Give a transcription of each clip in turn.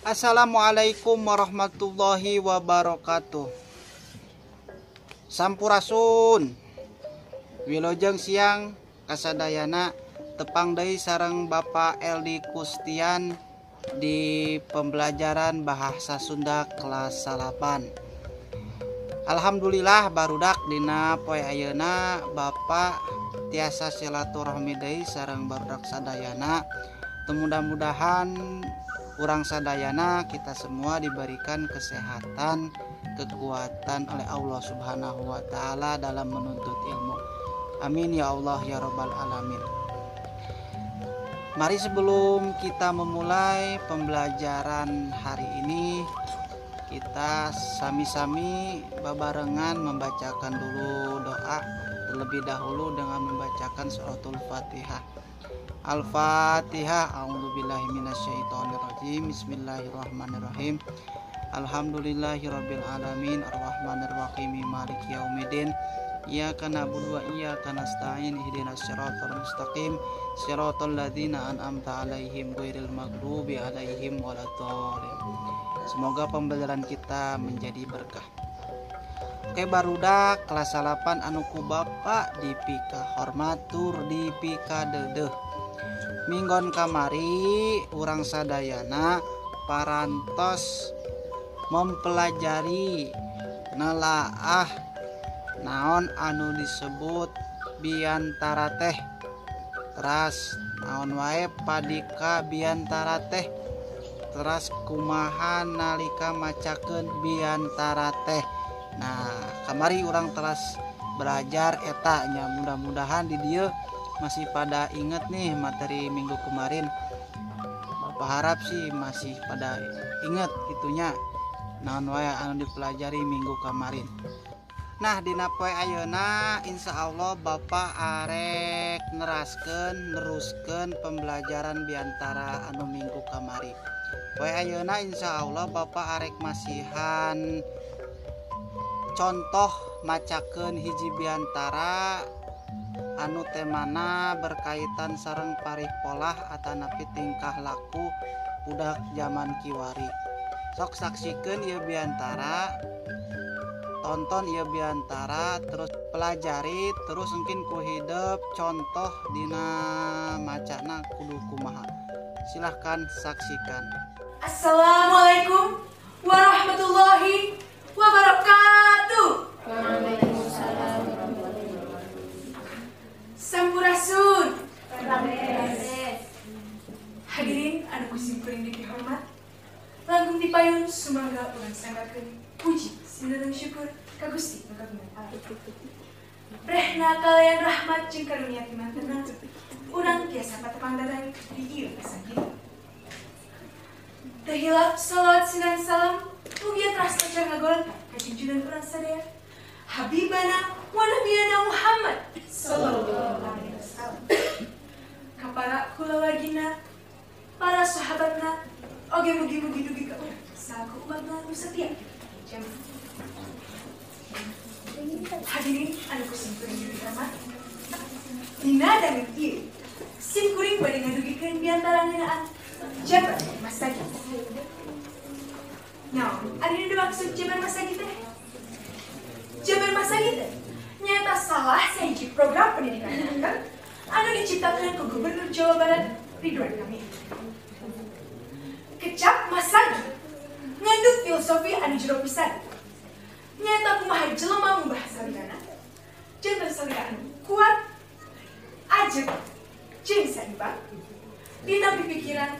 Assalamualaikum warahmatullahi wabarakatuh. Sampurasun wilujeng siang kasadayana tepang deui sareng Bapak Eldi Kustian di pembelajaran bahasa Sunda kelas 8. Alhamdulillah barudak dina poe ayeuna Bapak tiasa silaturahmi deui sareng barudak sadayana. Mudah-mudahan urang sadayana kita semua diberikan kesehatan, kekuatan oleh Allah Subhanahu wa taala dalam menuntut ilmu. Amin ya Allah ya rabbal alamin. Mari sebelum kita memulai pembelajaran hari ini, kita sami-sami babarengan membacakan dulu doa terlebih dahulu dengan membacakan suratul Fatihah. Al-Fatihah. A'udzubillahi minasyaitonirrajim. Bismillahirrahmanirrahim. Alhamdulillahirabbil alamin arrahmanirrahim maliki yaumiddin. Iyyaka na'budu wa iyyaka nasta'in ihdinas siratal mustaqim siratal ladzina an'amta 'alaihim ghairil maghdubi 'alaihim waladdallin. Semoga pembelajaran kita menjadi berkah. Oke barudak kelas 8 anu ku Bapak dipika hormatur dipika dedeh. Minggon kamari urang sadayana parantos mempelajari nelaah naon anu disebut biantara teh. Teras naon wae padika biantara teh. Teras kumaha nalika macakeun biantara teh. Nah, kamari urang teras belajar eta nya, mudah-mudahan di dieu masih pada inget nih materi minggu kemarin. Bapak harap sih masih pada inget itunya naon wae anu dipelajari minggu kemarin. Nah dina poe ayeuna insyaallah Bapak arek neruskeun pembelajaran biantara anu minggu kamari. Poe ayeuna insyaallah Bapak arek masihan contoh macakeun hiji biantara anu temana berkaitan sareng parih polah atanapi tingkah laku budak zaman kiwari. Sok saksikeun ieu biantara, tonton ieu biantara, terus pelajari, terus mungkin ku hidup contoh dina macana kudu kumaha. Silahkan saksikan. Assalamualaikum warahmatullahi wabarakatuh. Sampurasun. Hadirin anu kusimkuring dipihormat, langkung dipayun sumangga urang sanggakeun puji sineureuh syukur ka Gusti Nu Kagungan Allah. Prehna kalayan rahmat jeung karunia ti mantenna, urang tiasa patepang dadang di ieu pasagina. Teu hilap salawat sinan salam mugia teras pacar ngagolong ka junjungan urang sadaya Habibana wa Nabiyana Muhammad sallallahu alaihi wasallam. Ka para kulawagina, para sahabatna, oge mugi-mugi dugi ka urang saku umatna nu satia. Hadirin anu kusimkuring dihormat, dina dangeun ieu simkuring bade ngadugikeun biantara ngeunaan jabar masjid. Nah, anu dimaksud jabar masjid teh? Jabar masjid teh nyata salah sahiji program pendidikan kan anu diciptakeun ku Gubernur Jawa Barat Ridwan Kamil. Kecap masjid ngandung filosofi anu jero pisan. Nyata kumaha jelema mubah sarigana jeung sarigana kuat, ajeg, jeung saimbang dina pipikiran,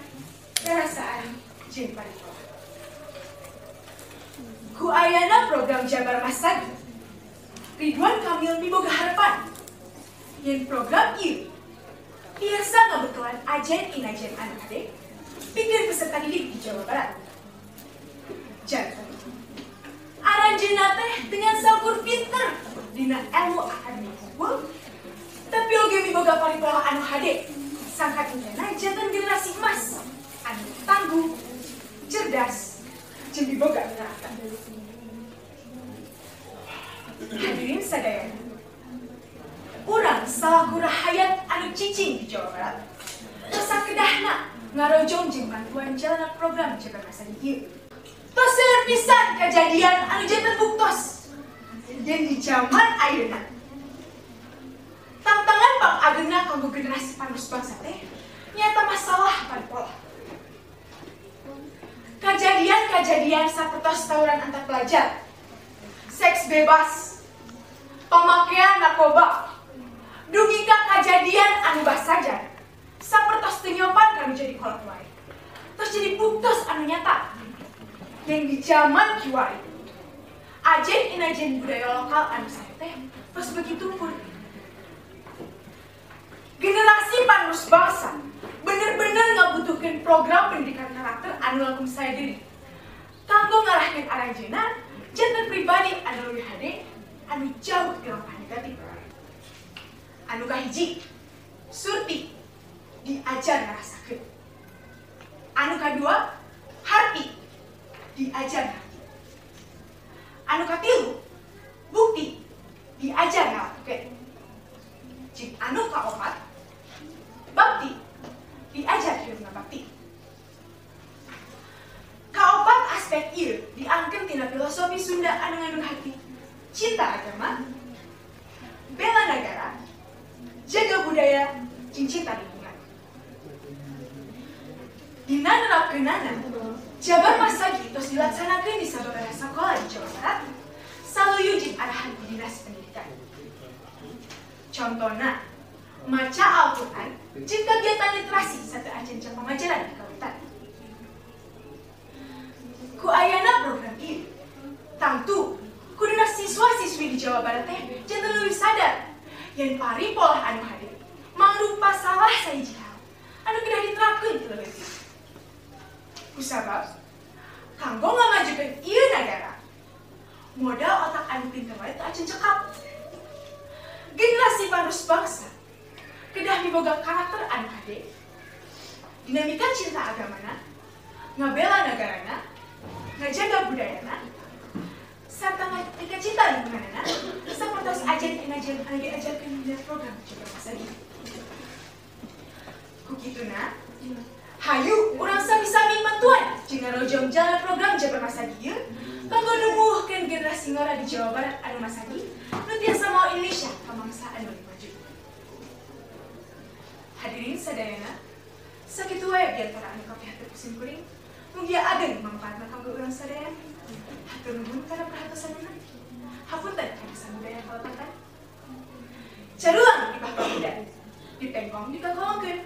perasaan, jeung paripurna. Ku ayana program Jabar Masjid, Ridwan Kamil miboga harapan yen program ieu tiasa ngabekelan ajen-inajen anak adik pikeun peserta didik di Jawa Barat. Janten aranjeunna teh dengan salkur pinter dina ilmu akademik unggul, tapi oge miboga paripurna anu hade sangkat indana janten generasi emas anu tangguh, cerdas, jeung miboga neraka. Hadirin sadayana, urang salaku rahayat anu cicing di Jawa Barat, terus sakedahna ngarojong jeung bantuan jalan program jaga masa ieu. Tos seueur pisan kejadian anu janten buktos. Dan di zaman ayeuna tantangan pangagengna kanggo generasi panos bangsa teh nyata masalah pan pola. Kejadian sapertos tawuran antar pelajar, seks bebas, pemakaian narkoba, dugi ka kejadian anu basajan, sapertos teu nyopan kanu jadi kolot wae. Terus jadi buktos anu nyata. Yang di zaman kiwari, ajen inajen budaya lokal anu saya teh terus begitu pun. Generasi panos bangsa bener-bener ngabutuhkeun program pendidikan karakter anu langkung saya diri. Kanggo ngarahkeun aranjeunna janten pribadi anu leuwih hade anu jauh ti lampah negatif. Anu kahiji, Surti diajar ngarasakeun. Anu kadua, Harti diajar ngarti. Anu katilu, Bukti diajar ngalakukeun. Jeung anu kaopat, Bakti diajar hirup ngabakti. Kaopat aspek ieu diangkeun tina filosofi Sunda anu ngandung hati cinta agama, bela negara, jaga budaya, jeung cinta lingkungan. Dina nerapkeunana, jabar masagi tos dilaksanakeun di sababaraha sakola di Jawa Barat, saluyu jeung arahan Dinas Pendidikan. Contohna, maca Al-Quran jeung kegiatan literasi sarta ajen pamajaran di kawitan. Ku ayana program ieu, tangtu kuduna siswa-siswi di Jawa Barat teh janten leuwih sadar yen pari pola anu hade mangrupa salah sahiji hal anu kedah diterapkeun ti leuwih. Kusabab kanggo ngamajukeun ieu nagara, modal otak anu pinter wae teu ajen cekap. Generasi panos bangsa kedah miboga karakter anu hade, dinamika cinta agamana, ngabela negarana, ngajaga budayana, sarta ngajaga cinta lingkunganana, sapertos ajen enajen anu diajarkeun dina program jaga masa ieu. Ku kituna, hayu urang sami-sami bantuan jeung ngarojong jalan program jaga masa ieu kanggo numbuhkeun generasi ngora di Jawa Barat anu masagi nu tiasa mau Indonesia ka mangsa anu maju. Hadirin sadayana, sakitu wae diantara anu kabeh teu pusing kuring, mugia ageng mangpaatna kanggo urang sadaya. Hatur nuhun kana perhatosanna. Hapunten kana samudaya kalapatan. Carulang di bahwa muda, ditengkong dikakolongkeun.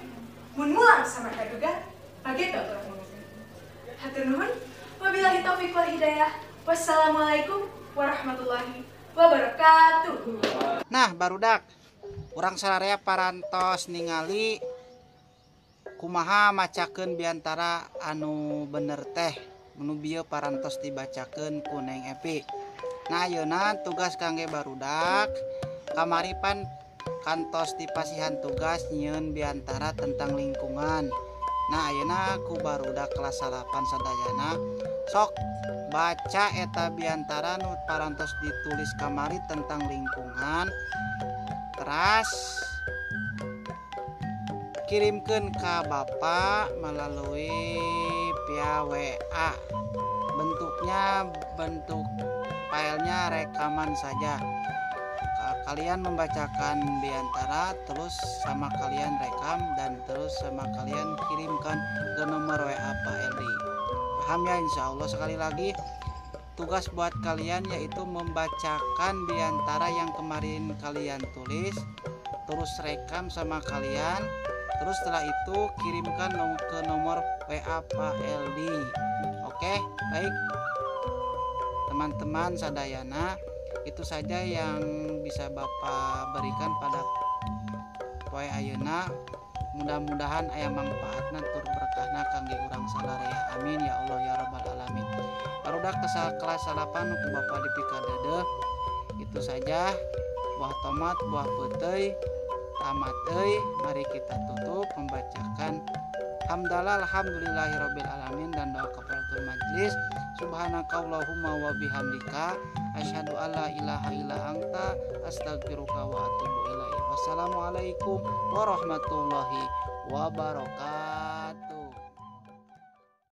Mun mulang sama kaduga, pageta urang ngomongkeun. Hatur nuhun, wabillahi taufiq wal hidayah. Wassalamualaikum warahmatullahi wabarakatuh. Nah barudak, urang sararea parantos ningali kumaha macakeun biantara anu bener teh menu bieu parantos dibacakeun ku Neng Epi. Nah ayeuna tugas kangge barudak kamaripan kantos dipasihan tugas nyieun biantara tentang lingkungan. Nah ayeuna ku barudak kelas 8 sadayana sok baca eta biantara nu parantos ditulis kamari tentang lingkungan, teras kirimkeun ka Bapak melalui via WA. Bentuknya bentuk filenya rekaman saja. Kalian membacakan biantara, terus sama kalian rekam dan terus sama kalian kirimkan ke nomor WA Pak Eldi. Paham ya, insya Allah. Sekali lagi tugas buat kalian yaitu membacakan biantara yang kemarin kalian tulis, terus rekam sama kalian, terus setelah itu kirimkan ke nomor WA Pak Eldi. Oke, baik teman-teman sadayana, itu saja yang bisa Bapak berikan pada poe ayeuna. Mudah-mudahan aya manfaatna tur berkahna kangge urang salarea. Amin ya Allah ya rabbal alamin. Barudak kelas 8 ku Bapak dipikadeuh. Itu saja. Buah tomat, buah peuteuy, tamat euy. Mari kita tutup membacakan hamdalah alhamdulillahirabbil alamin dan doa kafaratul majlis. Subhanakallahumma wa bihamdika asyhadu alla ilaha illa anta astaghfiruka wa atubu ilaik. Wassalamualaikum warahmatullahi wabarakatuh.